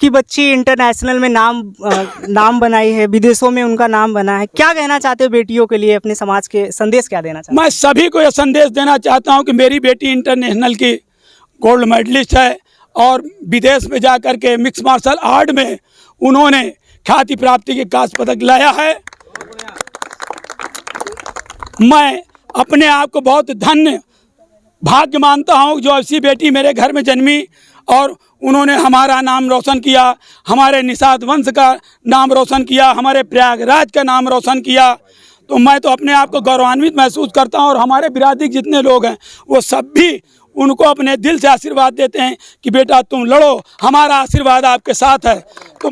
आपकी बच्ची इंटरनेशनल में नाम बनाई है, विदेशों में उनका नाम बना है। क्या कहना चाहते हो बेटियों के लिए, अपने समाज के संदेश क्या देना चाहते मैं सभी को यह संदेश देना चाहता हूं कि मेरी बेटी इंटरनेशनल की गोल्ड मेडलिस्ट है और विदेश में जाकर के मिक्स मार्शल आर्ट में उन्होंने ख्याति प्राप्ति के कांस्य पदक लाया है। मैं अपने आप को बहुत धन्य भाग्य मानता हूं जो ऐसी बेटी मेरे घर में जन्मी और उन्होंने हमारा नाम रोशन किया, हमारे निषाद वंश का नाम रोशन किया, हमारे प्रयागराज का नाम रोशन किया। तो मैं तो अपने आप को गौरवान्वित महसूस करता हूं और हमारे बिरादरी के जितने लोग हैं वो सब भी उनको अपने दिल से आशीर्वाद देते हैं कि बेटा तुम लड़ो, हमारा आशीर्वाद आपके साथ है। तो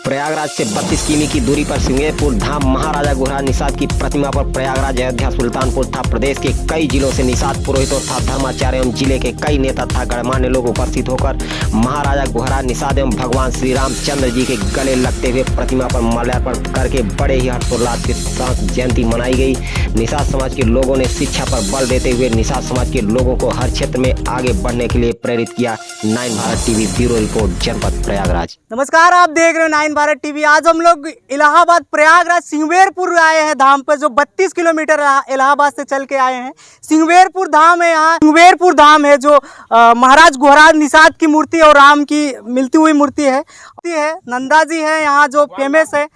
प्रयागराज से 32 किमी की दूरी पर सिंगेरपुर धाम महाराजा घोड़ा निषाद की प्रतिमा पर प्रयागराज, अयोध्या, सुल्तानपुर तथा प्रदेश के कई जिलों से निषाद पुरोहितों तथा धर्माचार्य एवं जिले के कई नेता तथा गणमान्य लोग उपस्थित होकर महाराजा घोड़ा निषाद एवं भगवान श्री रामचंद्र जी के गले लगते हुए प्रतिमा पर माल्यार्पण करके बड़े ही हर्षोल्लास के साथ जयंती मनाई गई। निषाद समाज के लोगों ने शिक्षा पर बल देते हुए निषाद समाज के लोगों को हर क्षेत्र में आगे बढ़ने के लिए प्रेरित किया। 9 भारत टीवी ब्यूरो रिपोर्ट, जनपद प्रयागराज। नमस्कार, आप देख रहे हो 9 भारत टीवी। आज हम लोग इलाहाबाद प्रयागराज सिंगवेरपुर आए हैं धाम पर, जो 32 किलोमीटर इलाहाबाद से चल के आए हैं। सिंगवेरपुर धाम है, यहाँ सिंगवेरपुर धाम है जो महाराज घोड़ा निषाद की मूर्ति और राम की मिलती हुई मूर्ति है। नंदा जी है यहाँ जो फेमस है,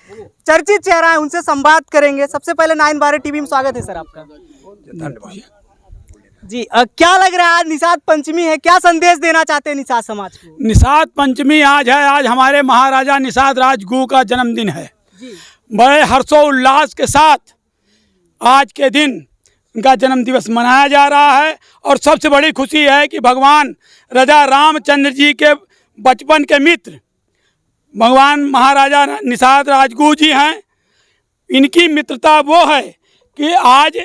चर्चित चेहरा है, उनसे संवाद करेंगे। सबसे पहले 9 भारत टीवी में स्वागत है सर आपका। धन्यवाद जी, क्या लग रहा है, निषाद पंचमी है, क्या संदेश देना चाहते हैं निषाद समाज को? निषाद पंचमी आज है, आज हमारे महाराजा निषाद राजगुरु का जन्मदिन है। बड़े हर्षोल्लास के साथ आज के दिन उनका जन्म दिवस मनाया जा रहा है और सबसे बड़ी खुशी है कि भगवान राजा रामचंद्र जी के बचपन के मित्र भगवान महाराजा निषाद राजगुरु जी हैं। इनकी मित्रता वो है कि आज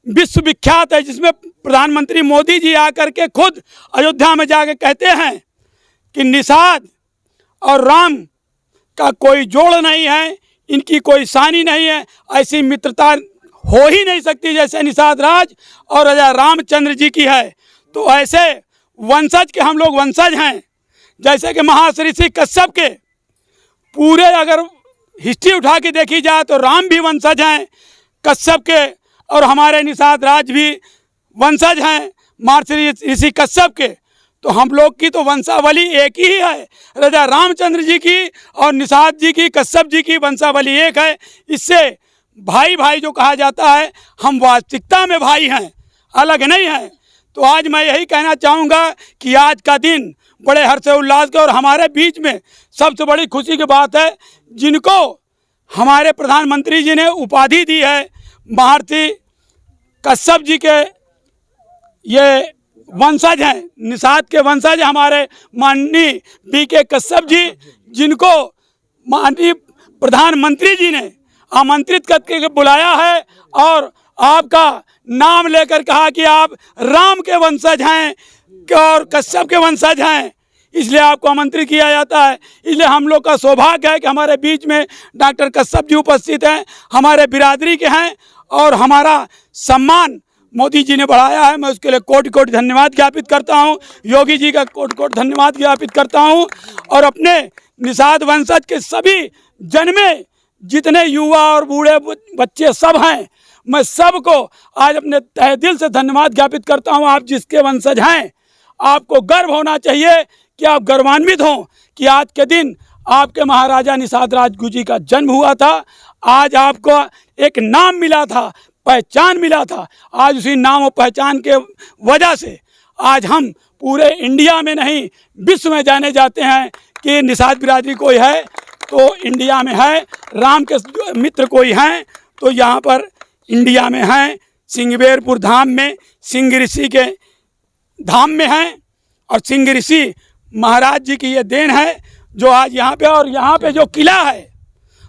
विश्व विख्यात है, जिसमें प्रधानमंत्री मोदी जी आकर के खुद अयोध्या में जाकर कहते हैं कि निषाद और राम का कोई जोड़ नहीं है, इनकी कोई सानी नहीं है। ऐसी मित्रता हो ही नहीं सकती जैसे निषाद राज और राजा रामचंद्र जी की है। तो ऐसे वंशज के हम लोग वंशज हैं। जैसे कि महर्षि कश्यप के पूरे अगर हिस्ट्री उठा के देखी जाए तो राम भी वंशज हैं कश्यप के, और हमारे निषाद राज भी वंशज हैं महर्षि ऋषि कश्यप के। तो हम लोग की तो वंशावली एक ही है, राजा रामचंद्र जी की और निषाद जी की, कश्यप जी की वंशावली एक है। इससे भाई भाई जो कहा जाता है, हम वास्तविकता में भाई हैं, अलग नहीं हैं। तो आज मैं यही कहना चाहूँगा कि आज का दिन बड़े हर्षोल्लास का, और हमारे बीच में सबसे बड़ी खुशी की बात है जिनको हमारे प्रधानमंत्री जी ने उपाधि दी है, महर्षि कश्यप जी के ये वंशज हैं, निषाद के वंशज हमारे माननीय बीके कश्यप जी, जिनको माननीय प्रधानमंत्री जी ने आमंत्रित करके बुलाया है और आपका नाम लेकर कहा कि आप राम के वंशज हैं और कश्यप के वंशज हैं, इसलिए आपको आमंत्रित किया जाता है। इसलिए हम लोग का सौभाग्य है कि हमारे बीच में डॉक्टर कश्यप जी उपस्थित हैं, हमारे बिरादरी के हैं और हमारा सम्मान मोदी जी ने बढ़ाया है। मैं उसके लिए कोटि कोटि धन्यवाद ज्ञापित करता हूं, योगी जी का कोटि कोटि धन्यवाद ज्ञापित करता हूं, और अपने निषाद वंशज के सभी जन्मे जितने युवा और बूढ़े बच्चे सब हैं, मैं सबको आज अपने तहे दिल से धन्यवाद ज्ञापित करता हूं। आप जिसके वंशज हैं, आपको गर्व होना चाहिए कि आप गर्वान्वित हों कि आज के दिन आपके महाराजा निषाद राजगुरु जी का जन्म हुआ था। आज आपको एक नाम मिला था, पहचान मिला था। आज उसी नाम और पहचान के वजह से आज हम पूरे इंडिया में नहीं, विश्व में जाने जाते हैं कि निषाद बिरादरी कोई है तो इंडिया में है, राम के मित्र कोई हैं तो यहाँ पर इंडिया में हैं। सिंगवेरपुर धाम में सिंह ऋषि के धाम में हैं और सिंह ऋषि महाराज जी की ये देन है जो आज यहाँ पे, और यहाँ पे जो किला है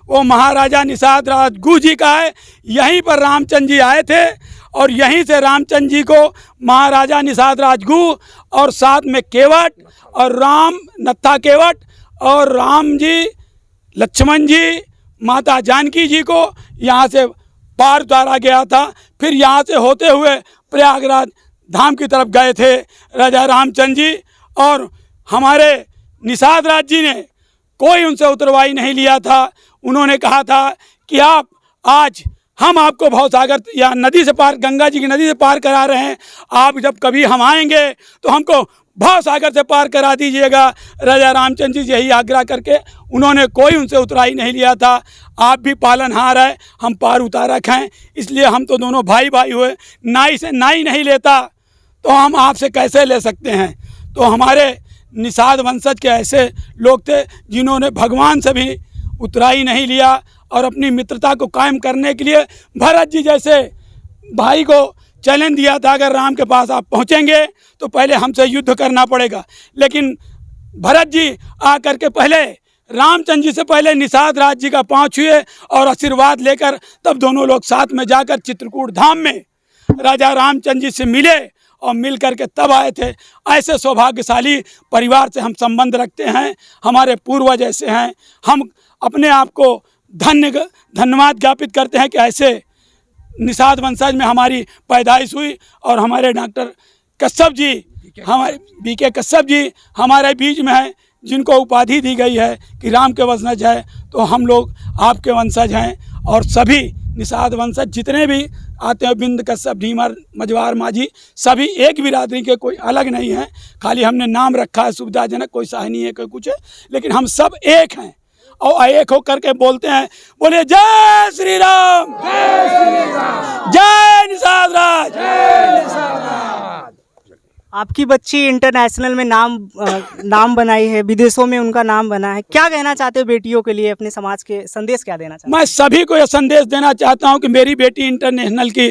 वो महाराजा निषाद राजगुरु जी का है। यहीं पर रामचंद्र जी आए थे और यहीं से रामचंद्र जी को महाराजा निषाद राजगुरु और साथ में केवट और राम नत्था केवट और राम जी, लक्ष्मण जी, माता जानकी जी को यहाँ से पार उतारा गया था। फिर यहाँ से होते हुए प्रयागराज धाम की तरफ गए थे राजा रामचंद्र जी, और हमारे निषाद राज जी ने कोई उनसे उतरवाई नहीं लिया था। उन्होंने कहा था कि आप आज हम आपको भवसागर या नदी से पार, गंगा जी की नदी से पार करा रहे हैं, आप जब कभी हम आएंगे तो हमको भवसागर से पार करा दीजिएगा। राजा रामचंद्र जी यही आग्रह करके उन्होंने कोई उनसे उतराई नहीं लिया था। आप भी पालनहार है, हम पार उतारक हैं, इसलिए हम तो दोनों भाई भाई हुए। नाई से नाई नहीं लेता तो हम आपसे कैसे ले सकते हैं। तो हमारे निषाद वंशज के ऐसे लोग थे जिन्होंने भगवान से भी उतराई नहीं लिया और अपनी मित्रता को कायम करने के लिए भरत जी जैसे भाई को चैलेंज दिया था, अगर राम के पास आप पहुंचेंगे तो पहले हमसे युद्ध करना पड़ेगा। लेकिन भरत जी आकर के पहले रामचंद्र जी से पहले निषाद राज जी का पाँव छुए और आशीर्वाद लेकर तब दोनों लोग साथ में जाकर चित्रकूट धाम में राजा रामचंद्र जी से मिले और मिल करके तब आए थे। ऐसे सौभाग्यशाली परिवार से हम संबंध रखते हैं, हमारे पूर्वज ऐसे हैं। हम अपने आप को धन्यवाद ज्ञापित करते हैं कि ऐसे निषाद वंशज में हमारी पैदाइश हुई और हमारे डॉक्टर कश्यप जी, हमारे बीके कश्यप जी हमारे बीच में हैं, जिनको उपाधि दी गई है कि राम के वंशज है। तो हम लोग आपके वंशज हैं और सभी निषाद वंशज जितने भी आते हैं, बिंद कश्यप, ढीमर, मजवार, माझी, सभी एक बिरादरी के, कोई अलग नहीं है। खाली हमने नाम रखा है सुविधाजनक, कोई साहनी है कोई कुछ है, लेकिन हम सब एक हैं और एक होकर के बोलते हैं, बोले जय श्री राम, जय निषाद राज। आपकी बच्ची इंटरनेशनल में नाम बनाई है, विदेशों में उनका नाम बना है। क्या कहना चाहते हो बेटियों के लिए, अपने समाज के संदेश क्या देना चाहते हो? मैं सभी को यह संदेश देना चाहता हूं कि मेरी बेटी इंटरनेशनल की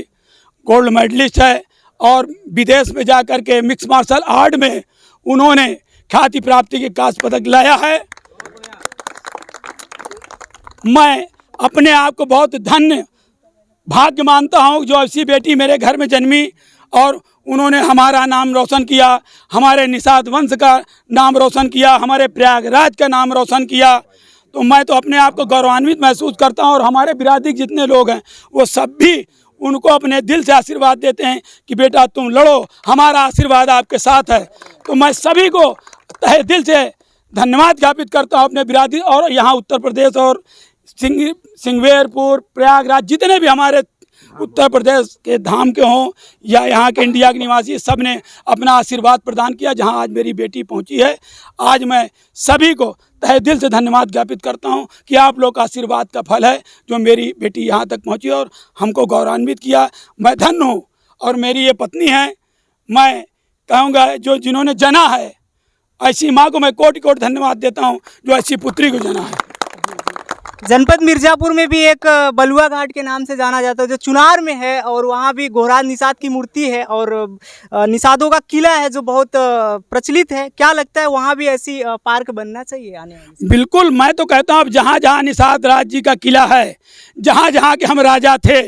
गोल्ड मेडलिस्ट है और विदेश में जाकर के मिक्स मार्शल आर्ट में उन्होंने ख्याति प्राप्ति के कांस्य पदक लाया है। मैं अपने आप को बहुत धन्य भाग्य मानता हूं जो ऐसी बेटी मेरे घर में जन्मी और उन्होंने हमारा नाम रोशन किया, हमारे निषाद वंश का नाम रोशन किया, हमारे प्रयागराज का नाम रोशन किया। तो मैं तो अपने आप को गौरवान्वित महसूस करता हूं और हमारे बिरादरी के जितने लोग हैं वो सब भी उनको अपने दिल से आशीर्वाद देते हैं कि बेटा तुम लड़ो, हमारा आशीर्वाद आपके साथ है। तो मैं सभी को तहे दिल से धन्यवाद ज्ञापित करता हूं अपने बिरादरी और यहाँ उत्तर प्रदेश और सिंगवेरपुर, प्रयागराज, जितने भी हमारे उत्तर प्रदेश के धाम के हों या यहाँ के इंडिया के निवासी, सब ने अपना आशीर्वाद प्रदान किया जहाँ आज मेरी बेटी पहुँची है। आज मैं सभी को तहे दिल से धन्यवाद ज्ञापित करता हूँ कि आप लोग का आशीर्वाद का फल है जो मेरी बेटी यहाँ तक पहुँची और हमको गौरवान्वित किया। मैं धन्य हूँ और मेरी ये पत्नी है। मैं कहूँगा जो जिन्होंने जना है, ऐसी माँ को मैं कोटि कोटि धन्यवाद देता हूँ जो ऐसी पुत्री को जना है। जनपद मिर्ज़ापुर में भी एक बलुआ घाट के नाम से जाना जाता है जो चुनार में है और वहाँ भी घोड़ा निषाद की मूर्ति है और निषादों का किला है जो बहुत प्रचलित है। क्या लगता है वहाँ भी ऐसी पार्क बनना चाहिए आने वाले? बिल्कुल, मैं तो कहता हूँ अब जहाँ जहाँ निषाद राज जी का किला है, जहाँ जहाँ के हम राजा थे,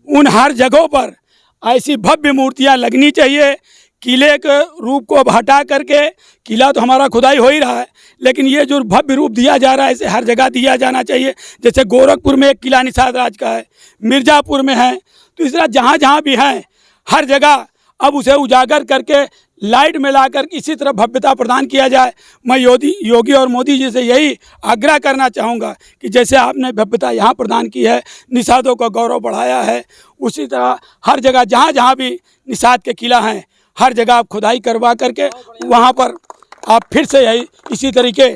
उन हर जगहों पर ऐसी भव्य मूर्तियाँ लगनी चाहिए। किले के रूप को अब हटा करके, किला तो हमारा खुदाई हो ही रहा है, लेकिन ये जो भव्य रूप दिया जा रहा है इसे हर जगह दिया जाना चाहिए। जैसे गोरखपुर में एक किला निषाद राज का है, मिर्ज़ापुर में है, तो इस तरह जहाँ जहाँ भी है हर जगह अब उसे उजागर करके लाइट में लाकर इसी तरह भव्यता प्रदान किया जाए। मैं योगी और मोदी जी से यही आग्रह करना चाहूँगा कि जैसे आपने भव्यता यहाँ प्रदान की है, निषादों का गौरव बढ़ाया है, उसी तरह हर जगह जहाँ जहाँ भी निषाद के किला हैं हर जगह आप खुदाई करवा करके वहाँ पर आप फिर से यही इसी तरीके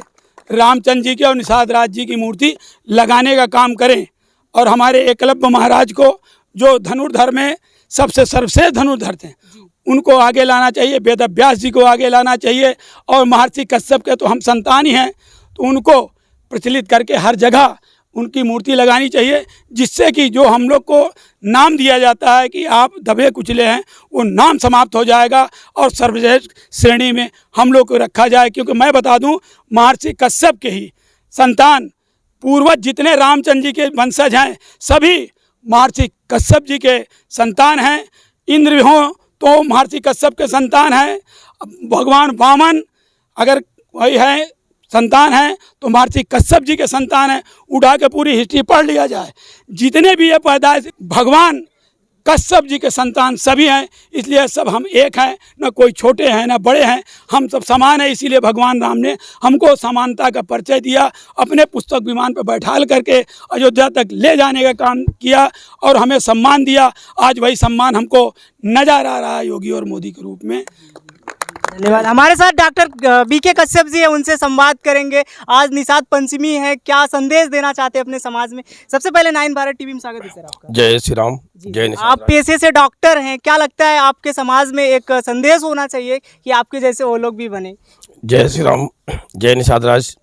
रामचंद्र जी की और निषाद राज जी की मूर्ति लगाने का काम करें। और हमारे एकलव्य महाराज को जो धनुर्धर में सबसे सर्वश्रेष्ठ धनुर्धर थे उनको आगे लाना चाहिए, वेदव्यास जी को आगे लाना चाहिए और महर्षि कश्यप के तो हम संतान ही हैं, तो उनको प्रचलित करके हर जगह उनकी मूर्ति लगानी चाहिए, जिससे कि जो हम लोग को नाम दिया जाता है कि आप दबे कुचले हैं वो नाम समाप्त हो जाएगा और सर्वश्रेष्ठ श्रेणी में हम लोग को रखा जाए। क्योंकि मैं बता दूं महर्षि कश्यप के ही संतान पूर्वज जितने रामचंद्र जी के वंशज हैं सभी महर्षि कश्यप जी के संतान हैं। इंद्र हों तो महर्षि कश्यप के संतान हैं, भगवान वामन अगर वही है संतान है तो महर्षि कश्यप जी के संतान है। उठा के पूरी हिस्ट्री पढ़ लिया जाए, जितने भी ये पैदाइश भगवान कश्यप जी के संतान सभी हैं, इसलिए सब हम एक हैं, न कोई छोटे हैं न बड़े हैं, हम सब समान हैं। इसीलिए भगवान राम ने हमको समानता का परिचय दिया, अपने पुस्तक विमान पर बैठाल करके अयोध्या तक ले जाने का काम किया और हमें सम्मान दिया। आज वही सम्मान हमको नजर आ रहा है योगी और मोदी के रूप में। धन्यवाद। हमारे साथ डॉक्टर बीके कश्यप जी है, उनसे संवाद करेंगे। आज निषाद पंचमी है, क्या संदेश देना चाहते हैं अपने समाज में? सबसे पहले 9 भारत टीवी में स्वागत है सर आपका। जय श्री राम, जय निषाद। आप पेशे से डॉक्टर हैं, क्या लगता है आपके समाज में एक संदेश होना चाहिए कि आपके जैसे वो लोग भी बने? जय श्री राम, जय निषाद राज।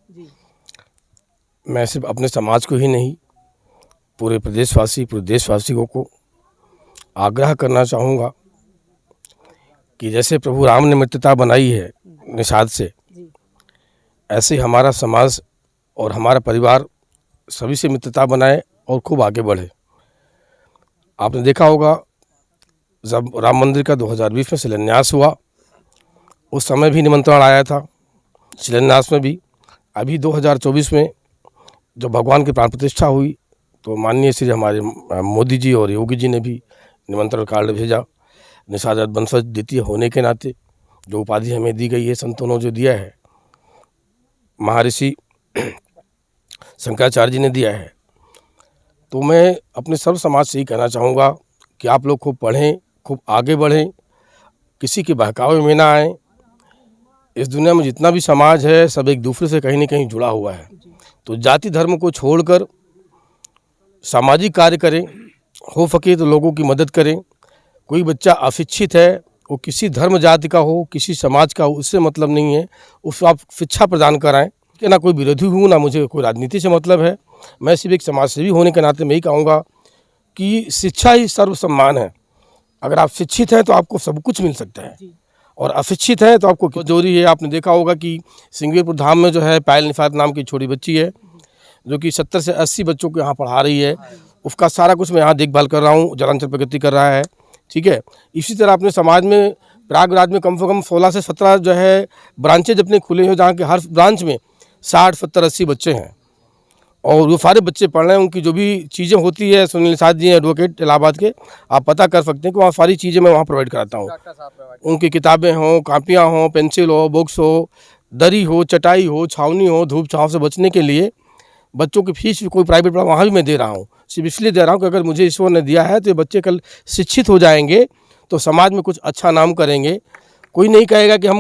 मैं सिर्फ अपने समाज को ही नहीं, पूरे प्रदेशवासी, पूरे देशवासियों को आग्रह करना चाहूँगा कि जैसे प्रभु राम ने मित्रता बनाई है निषाद से, ऐसे हमारा समाज और हमारा परिवार सभी से मित्रता बनाए और खूब आगे बढ़े। आपने देखा होगा जब राम मंदिर का 2020 में शिलान्यास हुआ, उस समय भी निमंत्रण आया था शिलान्यास में भी। अभी 2024 में जब भगवान की प्राण प्रतिष्ठा हुई तो माननीय श्री हमारे मोदी जी और योगी जी ने भी निमंत्रण कार्ड भेजा। निषाद वंशज द्वितीय होने के नाते जो उपाधि हमें दी गई है, संतों ने जो दिया है, महर्षि शंकराचार्य जी ने दिया है, तो मैं अपने सर्व समाज से ही कहना चाहूँगा कि आप लोग खूब पढ़ें, खूब आगे बढ़ें, किसी के बहकावे में ना आएँ। इस दुनिया में जितना भी समाज है सब एक दूसरे से कहीं न कहीं जुड़ा हुआ है, तो जाति धर्म को छोड़कर सामाजिक कार्य करें, हो सके तो लोगों की मदद करें। कोई बच्चा अशिक्षित है, वो किसी धर्म जाति का हो, किसी समाज का हो, उससे मतलब नहीं है, उसको आप शिक्षा प्रदान कराएं। कि ना कोई विरोधी हूँ, ना मुझे कोई राजनीति से मतलब है। मैं सिर्फ एक समाज सेवी होने के नाते मैं ही कहूँगा कि शिक्षा ही सर्व सम्मान है। अगर आप शिक्षित हैं तो आपको सब कुछ मिल सकता है, और अशिक्षित है तो आपको कमजोरी है। आपने देखा होगा कि सिंगवेरपुर धाम में जो है पायल निषाद नाम की छोटी बच्ची है जो कि 70 से 80 बच्चों को यहाँ पढ़ा रही है। उसका सारा कुछ मैं यहाँ देखभाल कर रहा हूँ, जलांचल प्रगति कर रहा है, ठीक है। इसी तरह अपने समाज में प्रयागराज में कम से कम 16 से 17 जो है ब्रांचेज अपने खुले हैं, जहाँ के हर ब्रांच में 60, 70, 80 बच्चे हैं और वो सारे बच्चे पढ़ रहे हैं। उनकी जो भी चीज़ें होती है, सुनील निषाद जी एडवोकेट इलाहाबाद के, आप पता कर सकते हैं कि वहाँ सारी चीज़ें मैं वहाँ प्रोवाइड कराता हूँ। उनकी किताबें हों, कापियाँ हों, पेंसिल हो, बुक्स हो, दरी हो, चटाई हो, छावनी हो, धूप छाँव से बचने के लिए बच्चों की फीस भी कोई प्राइवेट पढ़ा वहाँ भी मैं दे रहा हूँ। सिर्फ इसलिए दे रहा हूँ कि अगर मुझे ईश्वर ने दिया है तो ये बच्चे कल शिक्षित हो जाएंगे तो समाज में कुछ अच्छा नाम करेंगे। कोई नहीं कहेगा कि हम